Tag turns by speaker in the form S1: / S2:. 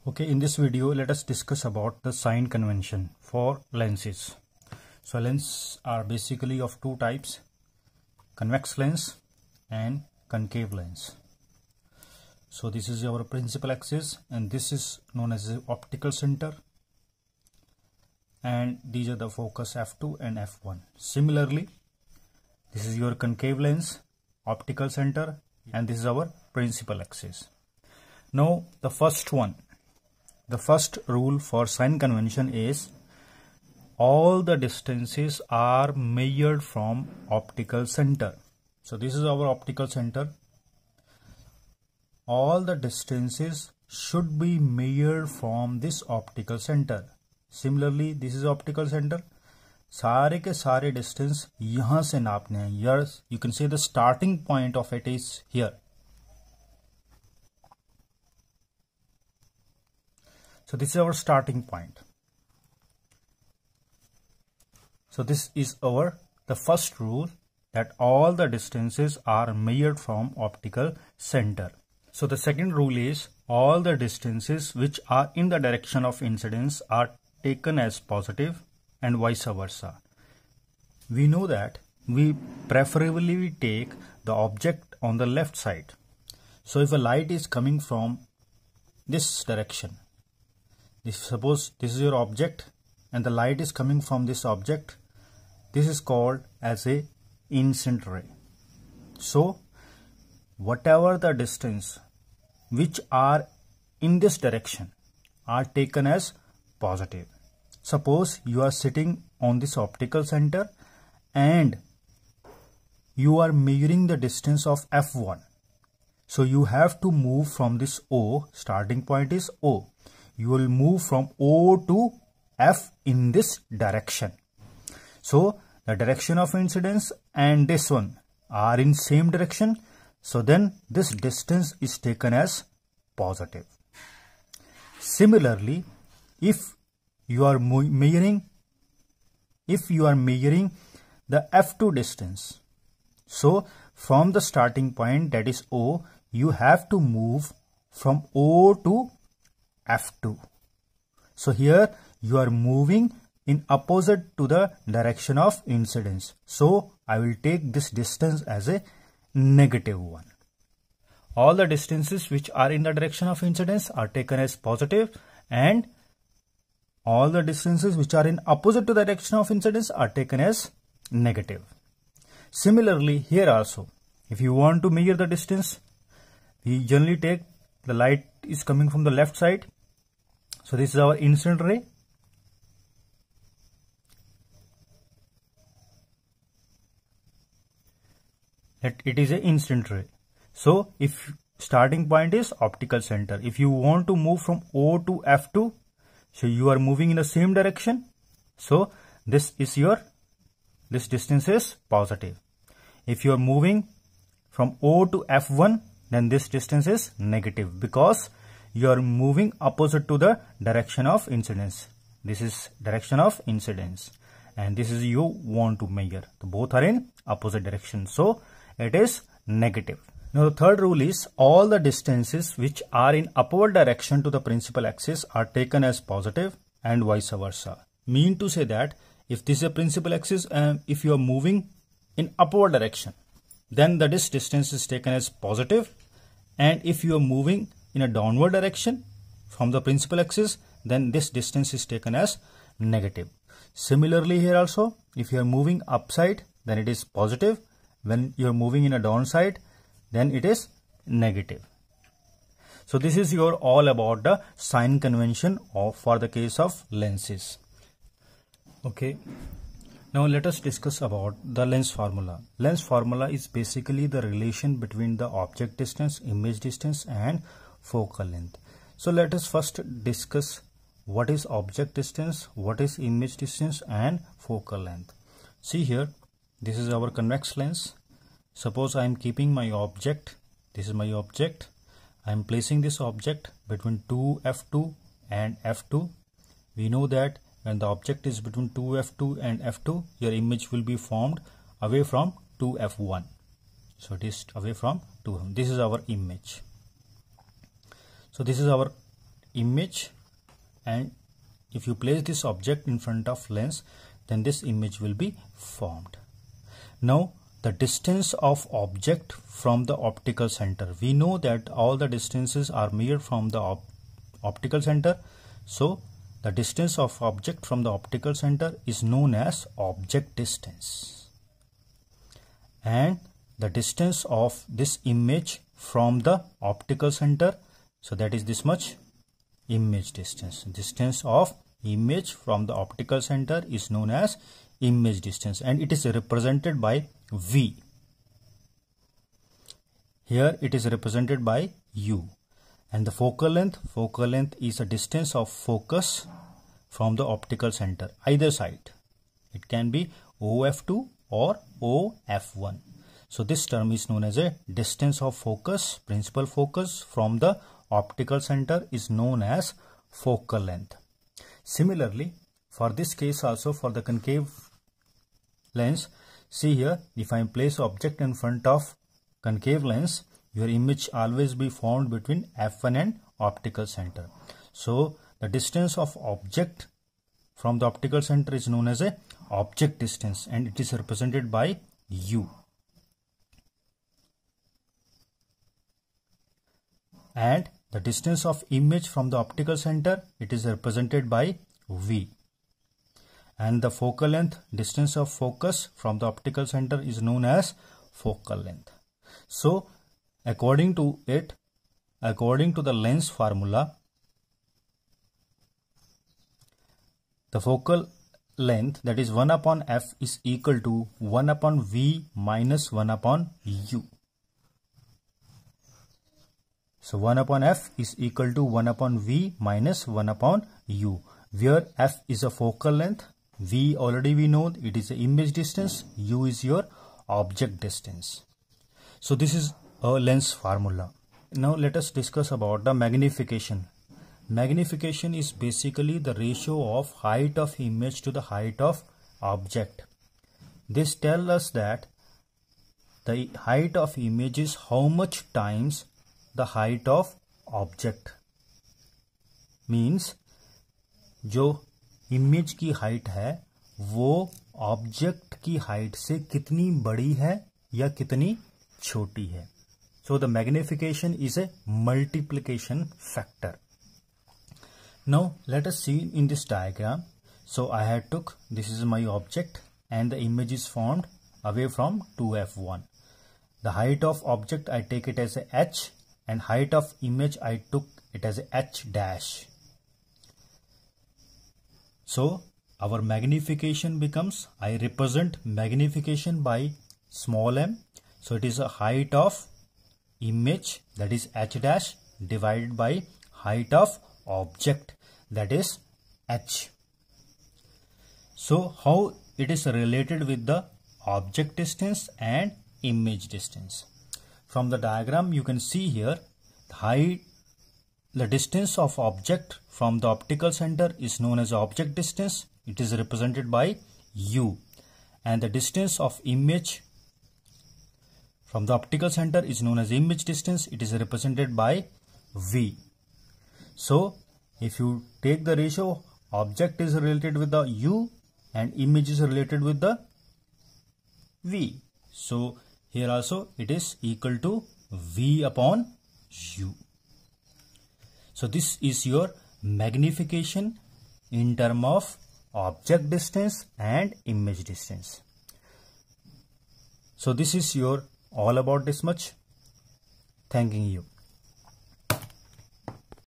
S1: Okay, in this video, let us discuss about the sign convention for lenses. So lenses are basically of two types, convex lens and concave lens. So this is our principal axis and this is known as the optical center, and these are the focus f2 and f1. Similarly, this is your concave lens, optical center, and this is our principal axis. Now the first rule for sign convention is all the distances are measured from optical center. So this is our optical center. All the distances should be measured from this optical center. Similarly, this is optical center. सारे के सारे distance यहाँ से नापने हैं. Yes, you can say the starting point of it is here. So this is our starting point. So this is the first rule, that all the distances are measured from optical center. So the second rule is all the distances which are in the direction of incidence are taken as positive and vice versa. We know that we preferably take the object on the left side. So if a light is coming from this direction, suppose this is your object and the light is coming from this object, this is called as a incident ray. So whatever the distance which are in this direction are taken as positive. Suppose you are sitting on this optical center and you are measuring the distance of f1. So you have to move from this O, starting point is O. You will move from O to F in this direction. So the direction of incidence and this one are in same direction. So then this distance is taken as positive. Similarly, if you are measuring the F2 distance, so from the starting point, that is O, you have to move from O to F2. So here you are moving in opposite to the direction of incidence. So I will take this distance as a negative one. All the distances which are in the direction of incidence are taken as positive, and all the distances which are in opposite to the direction of incidence are taken as negative. Similarly, here also, if you want to measure the distance, we generally take the light is coming from the left side. So this is our incident ray. It is an incident ray. So if starting point is optical center, if you want to move from O to F2, so you are moving in the same direction. So this distance is positive. If you are moving from O to F1, then this distance is negative, because you are moving opposite to the direction of incidence. This is direction of incidence and this is you want to measure. So both are in opposite direction. So it is negative. Now the third rule is all the distances which are in upward direction to the principal axis are taken as positive and vice versa. Mean to say that if this is a principal axis and if you are moving in upward direction, then this distance is taken as positive, and if you are moving in a downward direction from the principal axis, then this distance is taken as negative. Similarly, here also, if you are moving upside, then it is positive. When you are moving in a downside, then it is negative. So this is your all about the sign convention for the case of lenses. Okay. Now let us discuss about the lens formula. Lens formula is basically the relation between the object distance, image distance, and focal length. So let us first discuss what is object distance, what is image distance, and focal length. See here, this is our convex lens. Suppose I am keeping my object, this is my object. I am placing this object between 2f2 and f2. We know that when the object is between 2f2 and f2, your image will be formed away from 2f1. So it is away from 2f1. This is our image. So this is our image, and if you place this object in front of lens, then this image will be formed. Now the distance of object from the optical center. We know that all the distances are measured from the optical center. So the distance of object from the optical center is known as object distance. And the distance of this image from the optical center, so that is this much, image distance. Distance of image from the optical center is known as image distance, and it is represented by V. Here it is represented by U. And the focal length is a distance of focus from the optical center, either side. It can be OF2 or OF1. So this term is known as a distance of focus, principal focus from the optical center is known as focal length. Similarly, for this case also, for the concave lens, see here, if I place object in front of concave lens, your image always be formed between f1 and optical center. So the distance of object from the optical center is known as a object distance, and it is represented by U. And the distance of image from the optical center, it is represented by V. And the focal length, distance of focus from the optical center is known as focal length. So according to the lens formula, the focal length, that is 1 upon f, is equal to 1 upon v minus 1 upon u. So 1 upon f is equal to 1 upon v minus 1 upon u, where f is a focal length, v already we know it is the image distance, u is your object distance. So this is a lens formula. Now let us discuss about the magnification. Magnification is basically the ratio of height of image to the height of object. This tells us that the height of image is how much times the height of object. Means जो image की height है वो object की height से कितनी बड़ी है या कितनी छोटी है. So the magnification is a multiplication factor. Now let us see in this diagram. So I had took, this is my object and the image is formed away from 2f1. The height of object I take it as a h, and height of image I took it as a h dash. So our magnification becomes, I represent magnification by small m. So it is a height of image, that is h dash, divided by height of object, that is h. So how it is related with the object distance and image distance? From the diagram you can see here, the distance of object from the optical center is known as object distance. It is represented by u, and the distance of image from the optical center is known as image distance. It is represented by v. So if you take the ratio, object is related with the u and image is related with the v. So here also it is equal to v upon u. So this is your magnification in term of object distance and image distance. So this is your all about this much. Thanking you.